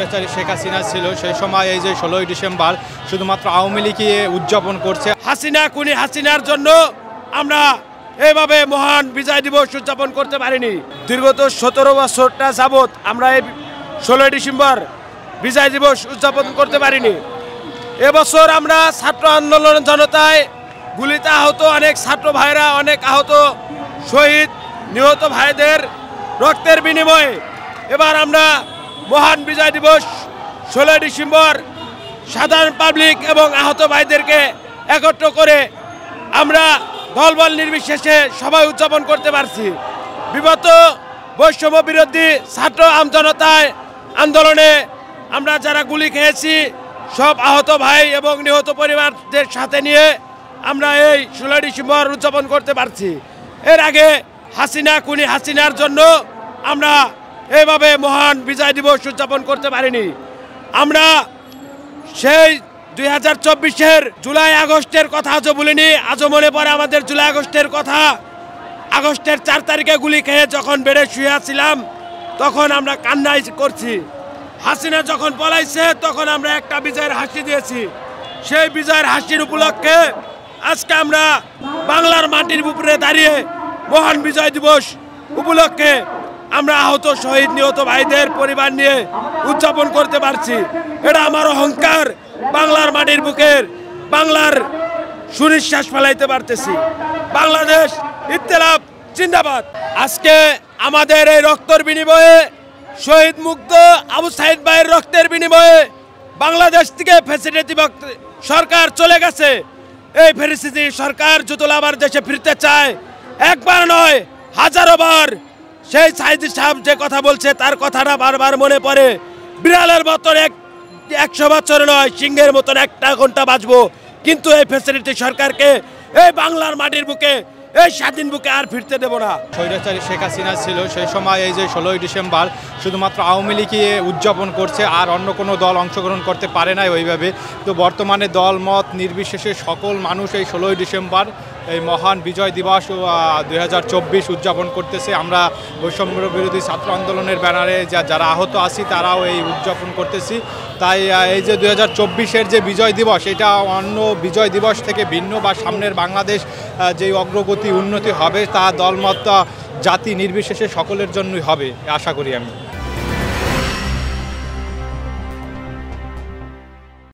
স্বৈরাচারী শেখ হাসিনা ছিল সেই সময় এই যে 16ই ডিসেম্বর শুধুমাত্র আওয়ামী লীগই উদযাপন করছে। হাসিনা খুনি হাসিনার জন্য আমরা এইভাবে মহান বিজয় দিবস উদযাপন করতে পারিনি। দীর্ঘত 17 বছরটা যাবৎ আমরা এই 16ই ডিসেম্বর বিজয় দিবস উদযাপন করতে পারিনি। এবছর আমরা ছাত্র আন্দোলন জনতায় গুলিতে আহত অনেক ছাত্র ভাইরা, অনেক আহত শহীদ নিহত ভাইদের রক্তের বিনিময়ে এবার আমরা মহান বিজয় দিবস 16 ডিসেম্বর সাধারণ পাবলিক এবং আহত ভাইদেরকে একত্র করে আমরা দলবল নির্বিশেষে সবাই উদযাপন করতে পারছি। বিগত বৈষম্য বিরোধী ছাত্র আমজনতায় আন্দোলনে আমরা যারা গুলি খেয়েছি সব আহত ভাই এবং নিহত পরিবারদের সাথে নিয়ে আমরা এই 16 ডিসেম্বর উদযাপন করতে পারছি। এর আগে হাসিনা খুনি হাসিনার জন্য আমরা এইভাবে মহান বিজয় দিবস উদযাপন করতে পারিনি। আমরা সেই 2024-এর জুলাই আগস্টের কথা আজও ভুলিনি। আজও মনে পড়ে আমাদের জুলাই আগস্টের কথা। আগস্টের 4 তারিখে গুলি খেয়ে যখন বেডে শুয়ে আছিলাম তখন আমরা কান্নাই করছি। হাসিনা যখন পলাইছে তখন আমরা একটা বিজয়ের হাসি দিয়েছি। সেই বিজয়ের হাসির উপলক্ষে আজকে আমরা বাংলার মাটির উপরে দাঁড়িয়ে মহান বিজয় দিবস উপলক্ষে আমরা আহত শহীদ নিহত ভাইদের পরিবার নিয়ে উদযাপন করতে পারছি। এটা আমার অহংকার। বাংলার মাটির বুকের বাংলার সুনিশ্বাস ফেলাইতে পারতেছি। বাংলাদেশ ইত্তেলাফ জিন্দাবাদ। আজকে আমাদের এই রক্তের বিনিময়ে শহীদ মুক্ত আবু সাইদ ভাইয়ের রক্তের বিনিময়ে বাংলাদেশ থেকে ফ্যাসিলিটি সরকার চলে গেছে। এই ফ্যাসিলিটি সরকার যদি আবার দেশে ফিরতে চায় একবার নয় হাজারো বার সেই সাইদি সাহেব যে কথা বলছে তার কথাটা বারবার মনে পড়ে। বিড়ালের মতন 100 বছর নয় সিংহের মতন 1 ঘন্টা বাঁচবো, কিন্তু এই ফ্যাসিলিটি সরকারকে এই বাংলার মাটির বুকে এই স্বাধীন বুকে আর ফিরতে দেব না। স্বৈরাচারী শেখ হাসিনা ছিল সেই সময় এই যে 16ই ডিসেম্বর শুধুমাত্র আওয়ামী লীগই উদযাপন করছে, আর অন্য কোনো দল অংশগ্রহণ করতে পারে না ওইভাবে। তো বর্তমানে দল মত নির্বিশেষে সকল মানুষ এই 16ই ডিসেম্বর এই মহান বিজয় দিবস 2024 উদযাপন করতেছে। আমরা বৈষম্য বিরোধী ছাত্র আন্দোলনের ব্যানারে যারা আহত আছি তারাও এই উদযাপন করতেছি। তাই এই যে 2024-এর যে বিজয় দিবস এটা অন্য বিজয় দিবস থেকে ভিন্ন, বা সামনের বাংলাদেশ যে অগ্রগতি উন্নতি হবে তা দলমত জাতি নির্বিশেষে সকলের জন্যই হবে আশা করি আমি।